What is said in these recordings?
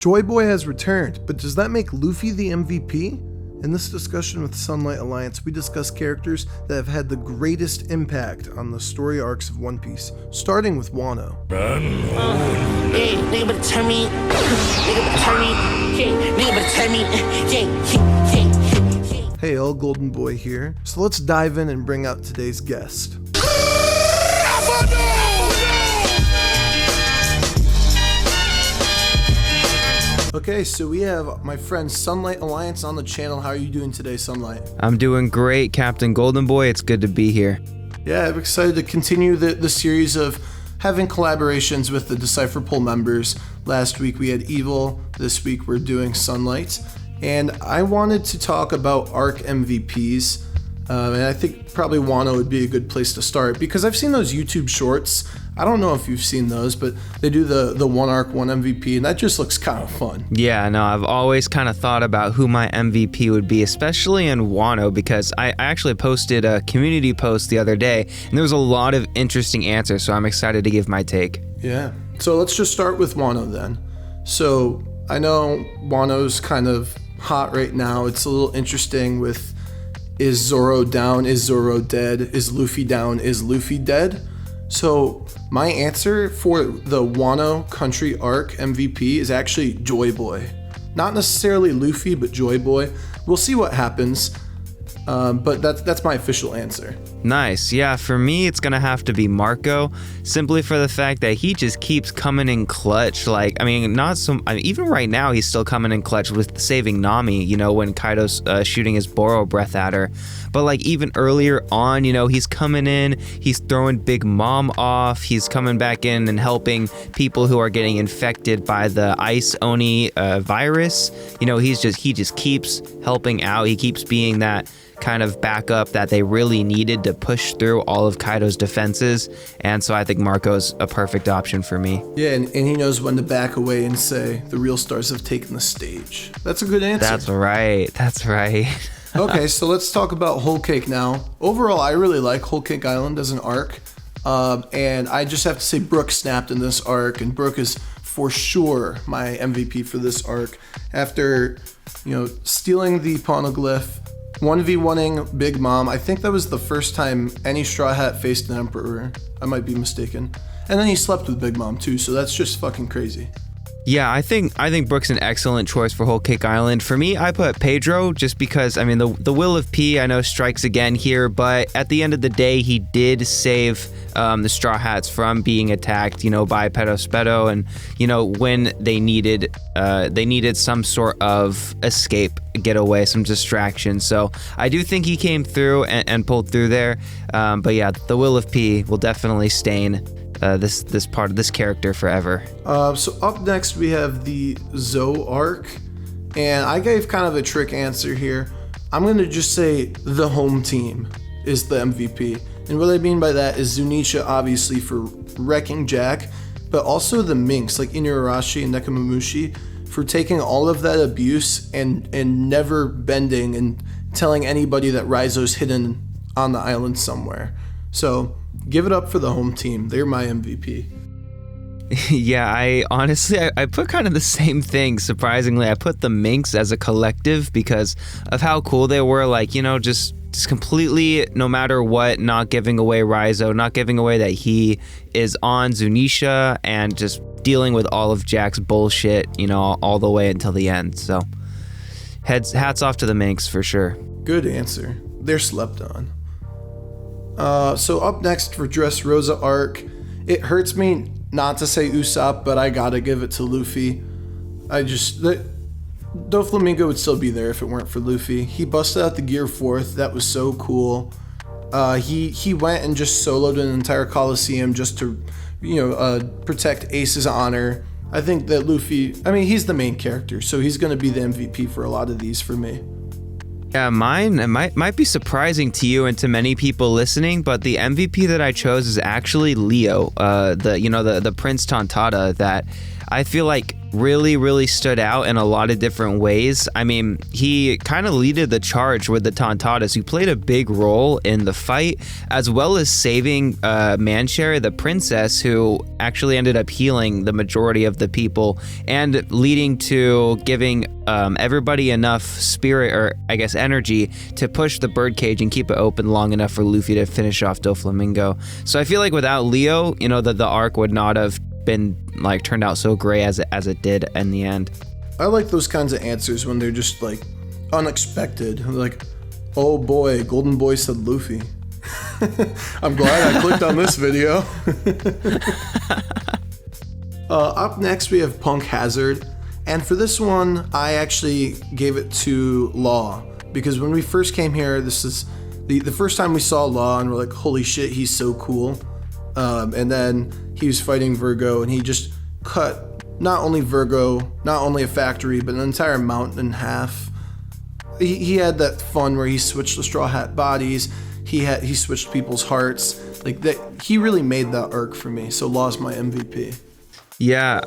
JoyBoy has returned, but does that make Luffy the MVP? In this discussion with Sunlight Alliance, we discuss characters that have had the greatest impact on the story arcs of One Piece, starting with Wano. Hey, nigga better turn me. Nigga better turn me. Yeah, nigga better turn me. Yeah. Hey, all Golden Boy here. So let's dive in and bring out today's guest. Okay, so we have my friend Sunlight Alliance on the channel. How are you doing today, Sunlight? I'm doing great, Captain Golden Boy. It's good to be here. Yeah, I'm excited to continue the series of having collaborations with the Decipher Pool members. Last week we had Evil, this week we're doing Sunlight. And I wanted to talk about ARC MVPs. And I think probably Wano would be a good place to start because I've seen those YouTube shorts. I don't know if you've seen those, but they do the one ARC, one MVP, and that just looks kind of fun. Yeah, no, I've always kind of thought about who my MVP would be, especially in Wano, because I actually posted a community post the other day, and there was a lot of interesting answers, so I'm excited to give my take. Yeah, so let's just start with Wano then. So I know Wano's kind of hot right now. It's a little interesting with, is Zoro down? Is Zoro dead? Is Luffy down? Is Luffy dead? So my answer for the Wano Country Arc MVP is actually JoyBoy. Not necessarily Luffy, but JoyBoy. We'll see what happens, but that's my official answer. Nice. Yeah, for me, it's going to have to be Marco, simply for the fact that he just keeps coming in clutch. Even right now, he's still coming in clutch with saving Nami, when Kaido's shooting his Boro breath at her. But even earlier on, he's coming in, he's throwing Big Mom off, he's coming back in and helping people who are getting infected by the Ice Oni virus. He just keeps helping out. He keeps being that kind of backup that they really needed to push through all of Kaido's defenses, and so I think Marco's a perfect option for me. Yeah, and he knows when to back away and say, the real stars have taken the stage. That's a good answer. That's right. Okay, so let's talk about Whole Cake now. Overall, I really like Whole Cake Island as an arc, and I just have to say Brook snapped in this arc, and Brook is for sure my MVP for this arc. After, stealing the Poneglyph, 1v1ing Big Mom. I think that was the first time any Straw Hat faced an Emperor. I might be mistaken. And then he slept with Big Mom too, so that's just fucking crazy. Yeah, I think Brook's an excellent choice for Whole Cake Island. For me, I put Pedro just because, the Will of P, I know, strikes again here, but at the end of the day, he did save the Straw Hats from being attacked, by Pedo, and, when they needed some sort of escape, getaway, some distraction. So I do think he came through and pulled through there. But yeah, the Will of P will definitely stain this part of this character forever. So up next we have the Zoe arc, and I gave kind of a trick answer here. I'm gonna just say the home team is the MVP, and what I mean by that is Zunisha obviously for wrecking Jack, but also the Minks like Inuarashi and Nekomamushi for taking all of that abuse and never bending and telling anybody that Raizo's hidden on the island somewhere. So give it up for the home team. They're my MVP. Yeah, I put kind of the same thing. Surprisingly, I put the Minks as a collective because of how cool they were. Just completely, no matter what, not giving away Raizo, not giving away that he is on Zunisha, and just dealing with all of Jack's bullshit, all the way until the end. So, hats off to the Minks for sure. Good answer. They're slept on. So up next for Dressrosa arc, it hurts me not to say Usopp, but I gotta give it to Luffy. Doflamingo would still be there if it weren't for Luffy. He busted out the Gear 4th. That was so cool. He went and just soloed an entire Coliseum just to, protect Ace's honor. I think that Luffy, he's the main character, so he's gonna be the MVP for a lot of these for me. Yeah, mine might be surprising to you and to many people listening, but the MVP that I chose is actually Leo, the Prince Tontada that I feel like really stood out in a lot of different ways. I mean, he kind of leaded the charge with the Tontatas, who played a big role in the fight, as well as saving Mancheri, the princess, who actually ended up healing the majority of the people and leading to giving everybody enough spirit, or I guess energy, to push the birdcage and keep it open long enough for Luffy to finish off Doflamingo. So I feel like without Leo, you know, the arc would not have been like turned out so great as it did in the end. I like those kinds of answers when they're just like unexpected. Like, oh boy, Golden Boy said Luffy. I'm glad I clicked on this video. Up next we have Punk Hazard, and for this one I actually gave it to Law, because when we first came here, this is the first time we saw Law and we're like, holy shit, he's so cool. And then he was fighting Virgo, and he just cut not only Virgo, not only a factory, but an entire mountain in half. He had that fun where he switched the Straw Hat bodies. He switched people's hearts. Like that, he really made that arc for me. So Law's my MVP. Yeah,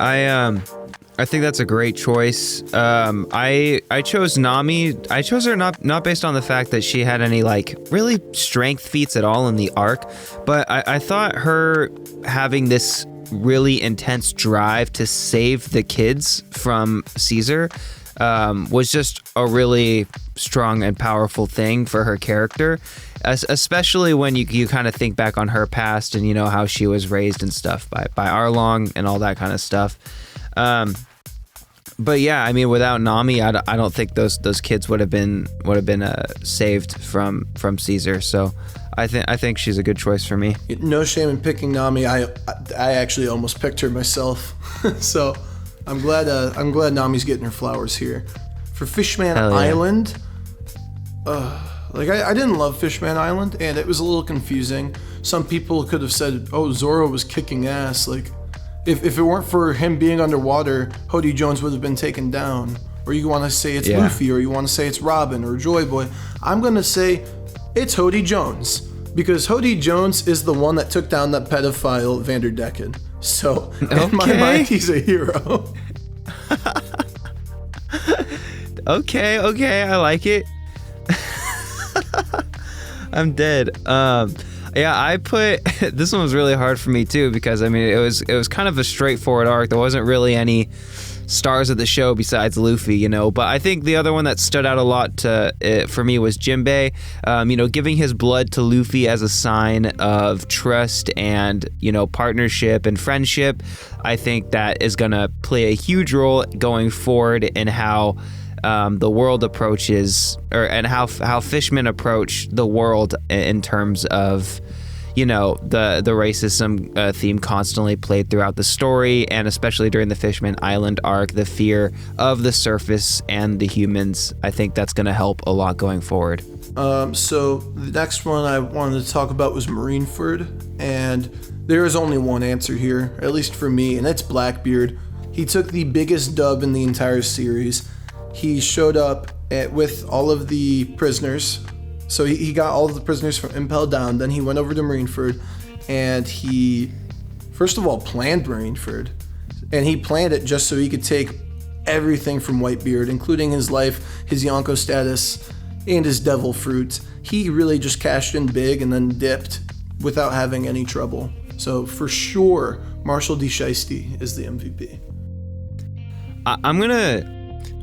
I think that's a great choice. I chose Nami. I chose her not based on the fact that she had any like really strength feats at all in the arc, but I thought her having this really intense drive to save the kids from Caesar was just a really strong and powerful thing for her character, especially when you kind of think back on her past and you know how she was raised and stuff by Arlong and all that kind of stuff. But yeah, I mean, without Nami, I don't think those kids would have been saved from Caesar. So I think she's a good choice for me. No shame in picking Nami. I actually almost picked her myself. So I'm glad Nami's getting her flowers here. For Fishman Island, I didn't love Fishman Island, and it was a little confusing. Some people could have said, oh, Zoro was kicking ass. Like, if it weren't for him being underwater, Hody Jones would have been taken down. Or you want to say it's Luffy, or you want to say it's Robin, or JoyBoy. I'm going to say it's Hody Jones, because Hody Jones is the one that took down that pedophile Vanderdecken. So, in my mind, he's a hero. Okay, I like it. I'm dead. Yeah, I put this one was really hard for me too, because I mean it was kind of a straightforward arc. There wasn't really any stars of the show besides Luffy, you know. But I think the other one that stood out a lot for me was Jinbei. You know, giving his blood to Luffy as a sign of trust and, you know, partnership and friendship. I think that is gonna play a huge role going forward in how the world approaches, and how fishmen approach the world in terms of, you know, the racism theme constantly played throughout the story, and especially during the Fishman Island arc, the fear of the surface and the humans. I think that's going to help a lot going forward. So the next one I wanted to talk about was Marineford, and there is only one answer here, at least for me, and it's Blackbeard. He took the biggest dub in the entire series. He showed up with all of the prisoners. So he got all of the prisoners from Impel Down. Then he went over to Marineford, and he, first of all, planned Marineford. And he planned it just so he could take everything from Whitebeard, including his life, his Yonko status, and his devil fruit. He really just cashed in big and then dipped without having any trouble. So for sure, Marshall D. Shiesty is the MVP.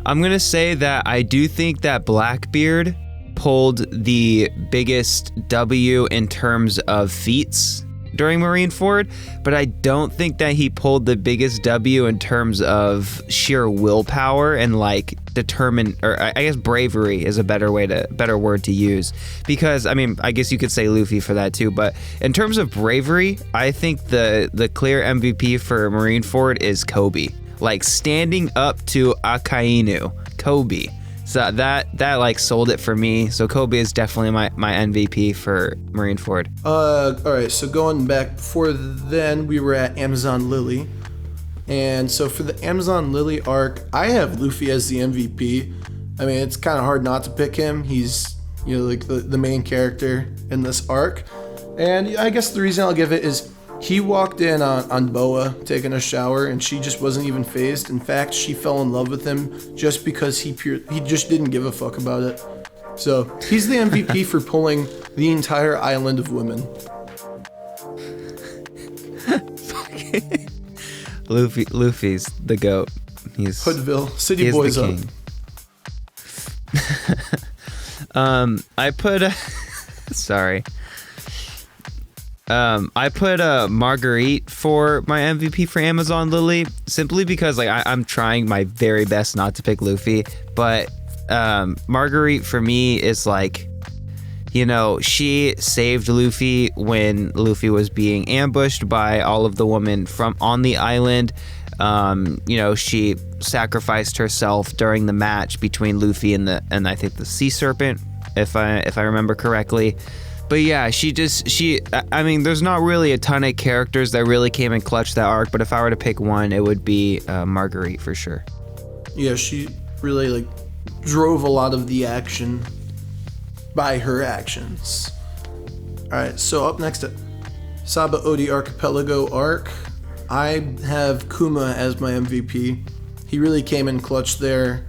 I'm gonna say that I do think that Blackbeard pulled the biggest W in terms of feats during Marineford, but I don't think that he pulled the biggest W in terms of sheer willpower and like determined, or I guess bravery is a better word to use, because I mean I guess you could say Luffy for that too, but in terms of bravery, I think the clear MVP for Marineford is Kobe. Like standing up to Akainu, Kobe. So that like sold it for me. So Kobe is definitely my MVP for Marineford. All right, so going back before then, we were at Amazon Lily. And so for the Amazon Lily arc, I have Luffy as the MVP. I mean, it's kind of hard not to pick him. He's, you know, like the main character in this arc. And I guess the reason I'll give it is He walked in on Boa taking a shower, and she just wasn't even phased. In fact, she fell in love with him just because he just didn't give a fuck about it. So he's the MVP for pulling the entire island of women. Luffy's the goat. He's Hoodville, city boys the up. I put sorry. I put Marguerite for my MVP for Amazon Lily, simply because like I'm trying my very best not to pick Luffy, but Marguerite for me is like, you know, she saved Luffy when Luffy was being ambushed by all of the women from on the island. You know, she sacrificed herself during the match between Luffy and I think the sea serpent, if I remember correctly. But yeah, I mean, there's not really a ton of characters that really came in clutch that arc, but if I were to pick one, it would be Marguerite for sure. Yeah, she really like drove a lot of the action by her actions. Alright, so up next at Sabaody Archipelago arc, I have Kuma as my MVP. He really came in clutch there,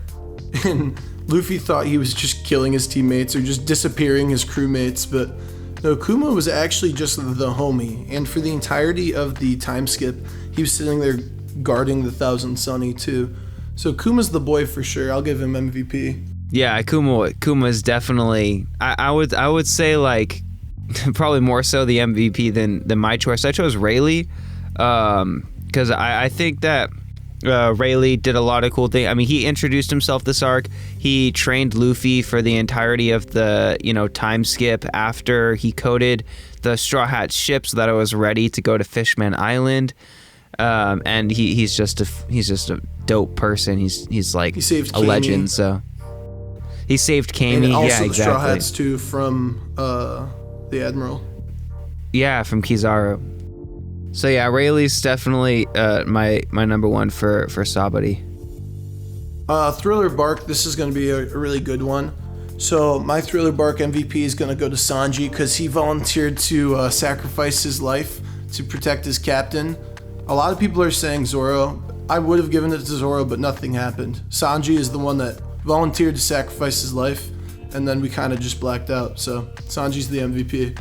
and Luffy thought he was just killing his teammates or just disappearing his crewmates, but no, Kuma was actually just the homie, and for the entirety of the time skip, he was sitting there guarding the Thousand Sunny too. So Kuma's the boy for sure. I'll give him MVP. Yeah, Kuma's definitely. I would say like probably more so the MVP than my choice. I chose Rayleigh because I think that Rayleigh did a lot of cool things. I mean, he introduced himself this arc. He trained Luffy for the entirety of the, you know, time skip after he coded the Straw Hat ship so that it was ready to go to Fishman Island. And he's just a dope person. He's like a legend. So he saved Kami. And also yeah, the exactly. Straw Hats too from the Admiral. Yeah, from Kizaru. So yeah, Rayleigh's definitely my number one for Sabaody. Thriller Bark, this is going to be a really good one. So my Thriller Bark MVP is going to go to Sanji because he volunteered to sacrifice his life to protect his captain. A lot of people are saying Zoro. I would have given it to Zoro, but nothing happened. Sanji is the one that volunteered to sacrifice his life, and then we kind of just blacked out. So Sanji's the MVP.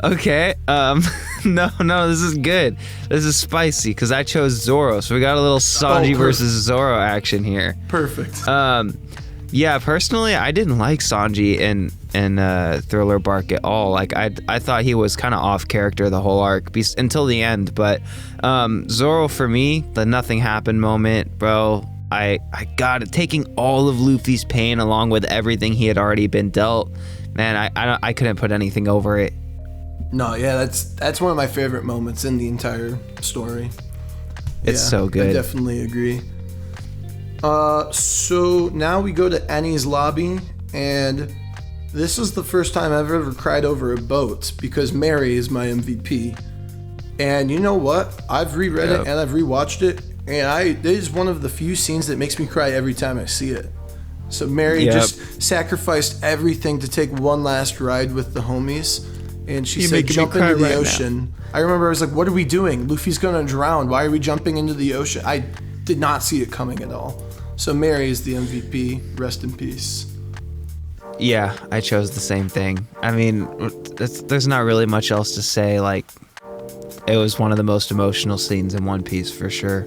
Okay. No, this is good. This is spicy because I chose Zoro, so we got a little Sanji versus Zoro action here. Perfect. Yeah, personally, I didn't like Sanji in Thriller Bark at all. Like I thought he was kind of off character the whole arc until the end. But Zoro for me, the nothing happened moment, bro. I got it. Taking all of Luffy's pain along with everything he had already been dealt. Man, I couldn't put anything over it. No, yeah, that's one of my favorite moments in the entire story. It's so good. I definitely agree. So now we go to Enies Lobby, and this is the first time I've ever cried over a boat because Mary is my MVP. And you know what? I've reread it and I've rewatched it, and it is one of the few scenes that makes me cry every time I see it. So Mary just sacrificed everything to take one last ride with the homies, and she said, jump into the ocean. I remember I was like, what are we doing? Luffy's gonna drown. Why are we jumping into the ocean? I did not see it coming at all. So Mary is the MVP. Rest in peace. Yeah, I chose the same thing. I mean, there's not really much else to say. Like, it was one of the most emotional scenes in One Piece for sure.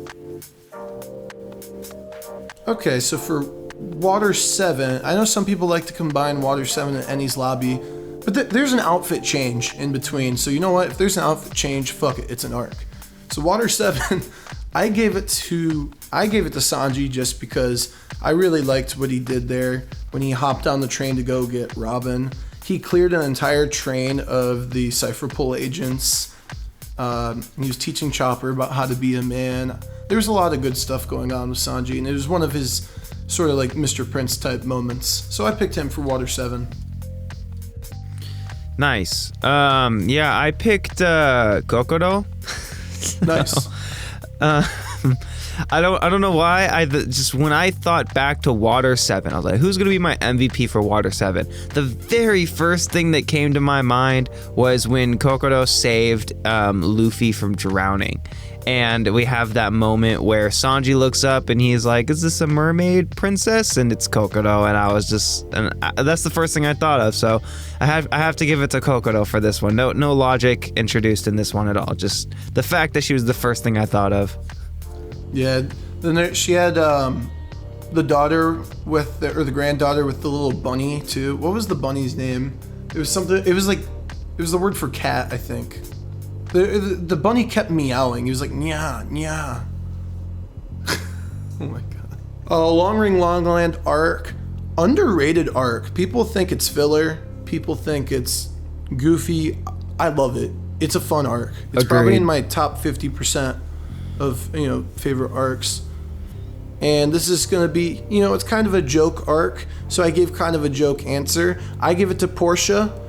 Okay, so for Water 7, I know some people like to combine Water 7 and Enies Lobby, but there's an outfit change in between. So you know what? If there's an outfit change, fuck it, it's an arc. So Water 7, I gave it to Sanji just because I really liked what he did there when he hopped on the train to go get Robin. He cleared an entire train of the Cypher Pull agents. He was teaching Chopper about how to be a man. There was a lot of good stuff going on with Sanji, and it was one of his sort of like Mr. Prince type moments. So I picked him for Water 7. Nice. Yeah, I picked Kokoro. Nice. I don't know why. Just when I thought back to Water 7, I was like, who's gonna be my MVP for Water 7? The very first thing that came to my mind was when Kokoro saved Luffy from drowning. And we have that moment where Sanji looks up and he's like, is this a mermaid princess? And it's Kokoro. And I was just, that's the first thing I thought of. So I have to give it to Kokoro for this one. No logic introduced in this one at all. Just the fact that she was the first thing I thought of. Yeah. Then she had the daughter with the granddaughter with the little bunny too. What was the bunny's name? It was something, it was the word for cat, I think. The bunny kept meowing. He was like, nya, nya. Oh my god. Long Ring Longland arc. Underrated arc. People think it's filler. People think it's goofy. I love it. It's a fun arc. It's probably in my top 50% of, favorite arcs. And this is going to be, it's kind of a joke arc. So I gave kind of a joke answer. I give it to Portia.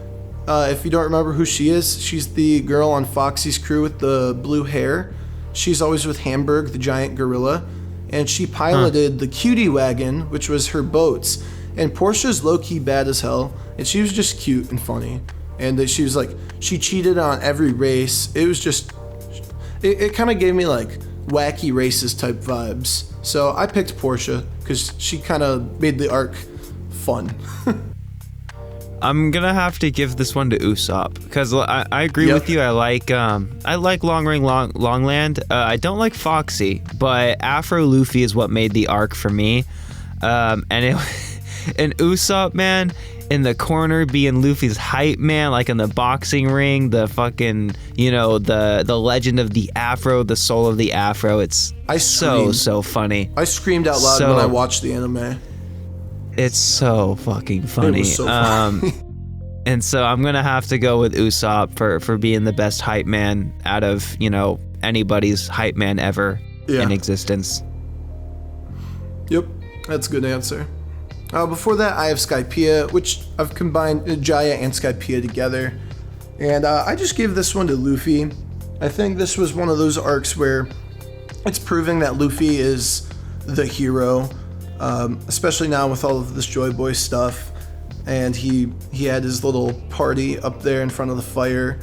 If you don't remember who she is, she's the girl on Foxy's crew with the blue hair. She's always with Hamburg, the giant gorilla. And she piloted the cutie wagon, which was her boats. And Portia's low-key bad as hell. And she was just cute and funny. And she was like, she cheated on every race. It was just, it kind of gave me like wacky races type vibes. So I picked Portia because she kind of made the arc fun. I'm gonna have to give this one to Usopp because I agree with you. I like Long Ring Longland. I don't like Foxy, but Afro Luffy is what made the arc for me. And Usopp, man, in the corner being Luffy's hype man, like in the boxing ring, the fucking the legend of the Afro, the soul of the Afro. It's so funny. I screamed out loud when I watched the anime. It's so fucking funny. It was so funny. And so I'm gonna have to go with Usopp for being the best hype man out of anybody's hype man ever in existence. Yep, that's a good answer. Before that, I have Skypiea, which I've combined Jaya and Skypiea together, and I just give this one to Luffy. I think this was one of those arcs where it's proving that Luffy is the hero. Especially now with all of this JoyBoy stuff, and he had his little party up there in front of the fire.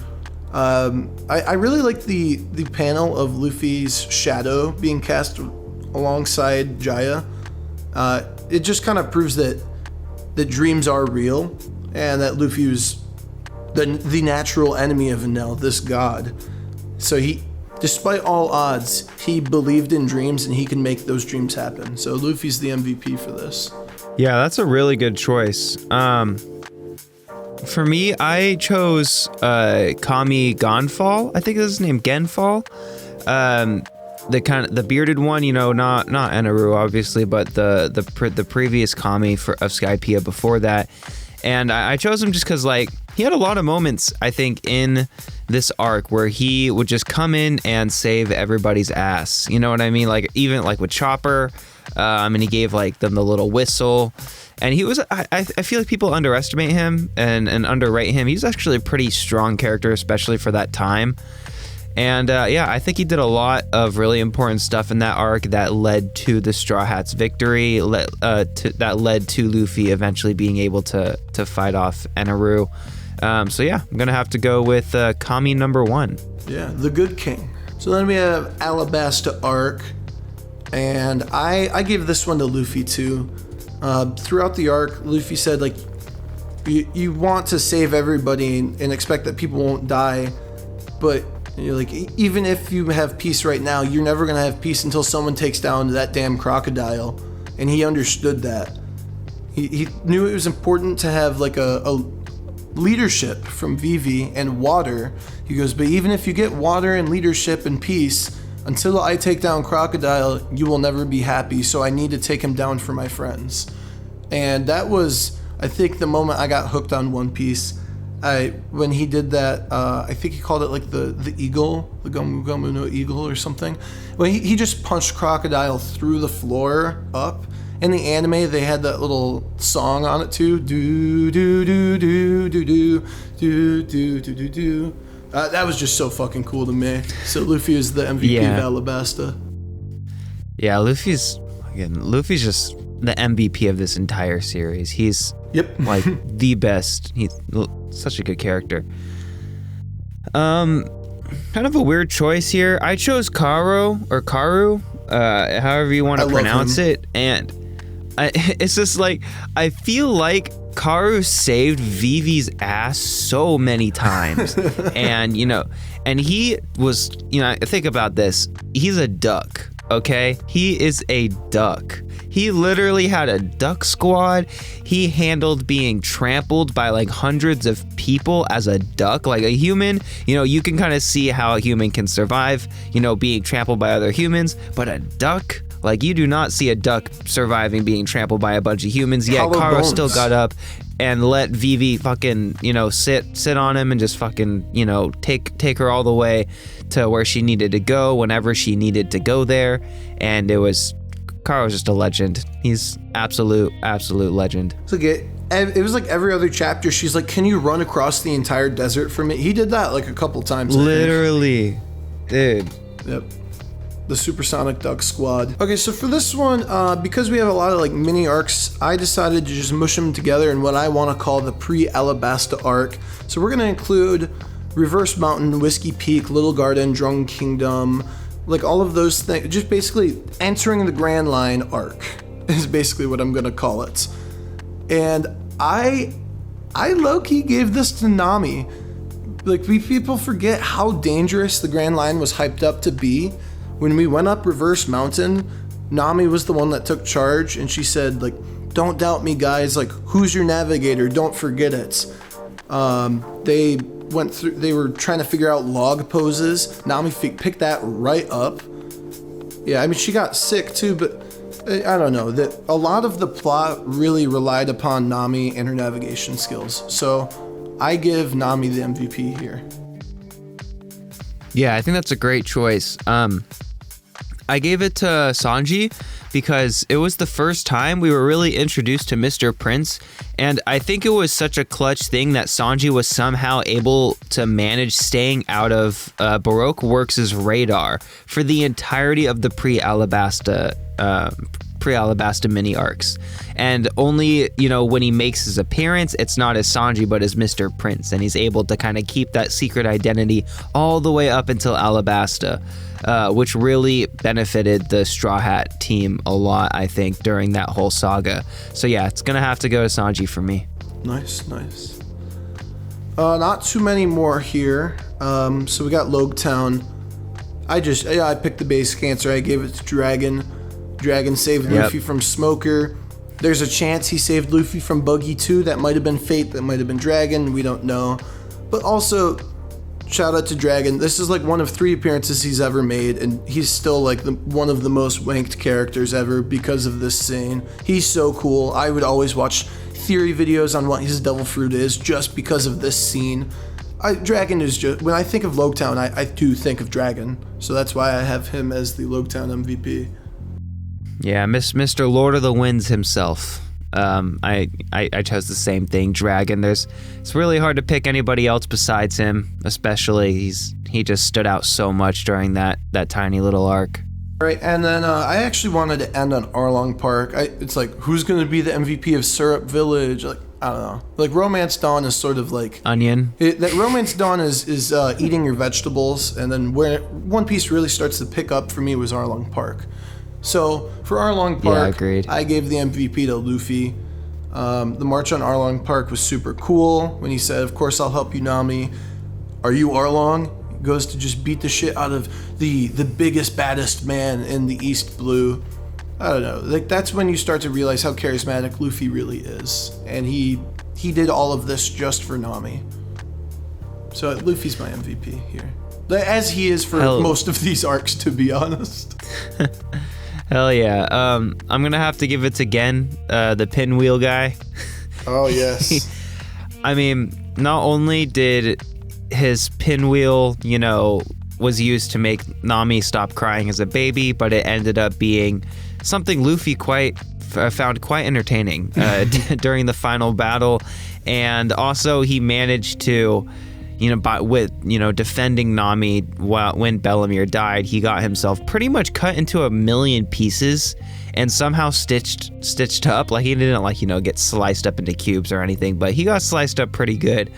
I really like the panel of Luffy's shadow being cast alongside Jaya. It just kind of proves that dreams are real, and that Luffy was the natural enemy of Enel, this god. So despite all odds, he believed in dreams and he can make those dreams happen. So Luffy's the MVP for this. Yeah, that's a really good choice. For me, I chose Kami Gonfall. I think that's his name, Genfall. The bearded one, not Eneru obviously, but the previous Kami of Skypiea before that. And I chose him just because he had a lot of moments, I think, in this arc where he would just come in and save everybody's ass. You know what I mean? Even with Chopper, and he gave them the little whistle. And he was, I feel like people underestimate him and underrate him. He's actually a pretty strong character, especially for that time. And I think he did a lot of really important stuff in that arc that led to the Straw Hats' victory, that led to Luffy eventually being able to fight off Eneru. I'm going to have to go with Kami number 1. Yeah, the Good King. So then we have Alabasta arc, and I gave this one to Luffy too. Throughout the arc, Luffy said you want to save everybody and expect that people won't die, but even if you have peace right now, you're never gonna have peace until someone takes down that damn crocodile. And he understood that. He knew it was important to have a leadership from Vivi and water. He goes, but even if you get water and leadership and peace, until I take down crocodile, you will never be happy. So I need to take him down for my friends. And that was, I think, the moment I got hooked on One Piece. When he did that, I think he called it the eagle, the Gomu Gomu no eagle or something. When he just punched crocodile through the floor up. In the anime, they had that little song on it too. Do do do do do do do do do do do. That was just so fucking cool to me. So Luffy is the MVP of Alabasta. Yeah, Luffy's just the MVP of this entire series. He's like the best. He's such a good character. Kind of a weird choice here. I chose Karu, however you want to pronounce it, and it's just like I feel like Karu saved Vivi's ass so many times. And he was, think about this. He's a duck, okay? He is a duck. He literally had a duck squad. He handled being trampled by like hundreds of people as a duck. Like a human, you can kind of see how a human can survive, being trampled by other humans, but a duck, like you do not see a duck surviving being trampled by a bunch of humans. Yet Karu still got up and let Vivi fucking, sit on him and just fucking, take her all the way to where she needed to go whenever she needed to go there. And Karu was just a legend. He's absolute legend. It's like it was like every other chapter. She's like, "Can you run across the entire desert for me?" He did that like a couple times. Literally, dude. Yep. The Supersonic Duck Squad. Okay, so for this one, because we have a lot of like mini arcs, I decided to just mush them together in what I want to call the Pre-Alabasta arc. So we're gonna include Reverse Mountain, Whiskey Peak, Little Garden, Drung Kingdom, like all of those things. Just basically entering the Grand Line arc is basically what I'm gonna call it. And I low-key gave this to Nami. Like people forget how dangerous the Grand Line was hyped up to be. When we went up Reverse Mountain, Nami was the one that took charge, and she said, like, "Don't doubt me, guys. Like, who's your navigator? Don't forget it." They were trying to figure out log poses. Nami picked that right up. Yeah, I mean, she got sick too, but I don't know. That a lot of the plot really relied upon Nami and her navigation skills. So I give Nami the MVP here. Yeah, I think that's a great choice. I gave it to Sanji because it was the first time we were really introduced to Mr. Prince, and I think it was such a clutch thing that Sanji was somehow able to manage staying out of Baroque Works' radar for the entirety of the Pre-Alabasta mini arcs. And only, when he makes his appearance, it's not as Sanji but as Mr. Prince, and he's able to kind of keep that secret identity all the way up until Alabasta, which really benefited the Straw Hat team a lot, I think, during that whole saga. So yeah, it's gonna have to go to Sanji for me. Nice. Not too many more here. So we got Loguetown. I picked the basic answer. I gave it to Dragon. Dragon saved Luffy from Smoker. There's a chance he saved Luffy from Buggy too. That might have been Fate, that might have been Dragon, we don't know. But also, shout out to Dragon. This is like one of 3 appearances he's ever made, and he's still like one of the most wanked characters ever because of this scene. He's so cool. I would always watch theory videos on what his devil fruit is just because of this scene. Dragon is just, when I think of Loguetown, I do think of Dragon. So that's why I have him as the Loguetown MVP. Yeah, Mr. Lord of the Winds himself. I chose the same thing, Dragon. It's really hard to pick anybody else besides him, especially he just stood out so much during that tiny little arc. Right, and then I actually wanted to end on Arlong Park. It's like, who's going to be the MVP of Syrup Village? Like, I don't know. Like, Romance Dawn is sort of like... Onion? That Romance Dawn is eating your vegetables, and then where One Piece really starts to pick up for me was Arlong Park. So, for Arlong Park, I gave the MVP to Luffy. The march on Arlong Park was super cool. When he said, "Of course I'll help you, Nami. Are you Arlong?" He goes to just beat the shit out of the biggest, baddest man in the East Blue. I don't know. Like, that's when you start to realize how charismatic Luffy really is. And he did all of this just for Nami. So Luffy's my MVP here. As he is for most of these arcs, to be honest. Hell yeah. I'm gonna have to give it to Gen, the pinwheel guy. Oh, yes. I mean, not only did his pinwheel, was used to make Nami stop crying as a baby, but it ended up being something Luffy found quite entertaining during the final battle. And also he managed to, defending Nami when Bellamere died, he got himself pretty much cut into a million pieces and somehow stitched up. Like, he didn't get sliced up into cubes or anything, but he got sliced up pretty good.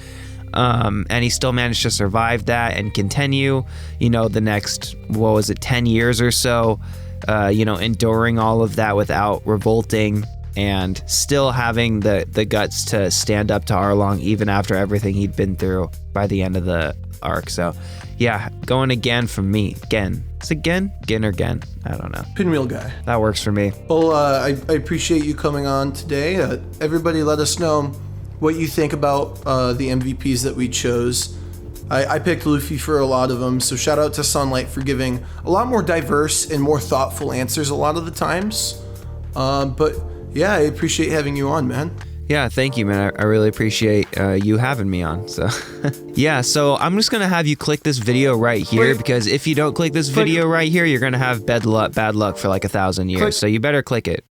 And he still managed to survive that and continue, the next, 10 years or so, enduring all of that without revolting and still having the guts to stand up to Arlong even after everything he'd been through by the end of the arc. So yeah, going again from me. Gen. Is it Gen? Gen or Gen? I don't know. Pinwheel guy. That works for me. Well, I appreciate you coming on today. Everybody let us know what you think about the MVPs that we chose. I picked Luffy for a lot of them, so shout out to Sunlight for giving a lot more diverse and more thoughtful answers a lot of the times. But yeah, I appreciate having you on, man. Yeah, thank you, man. I really appreciate you having me on. So yeah, so I'm just gonna have you click this video right here, because if you don't click this video right here, you're gonna have bad luck for like 1,000 years. So you better click it.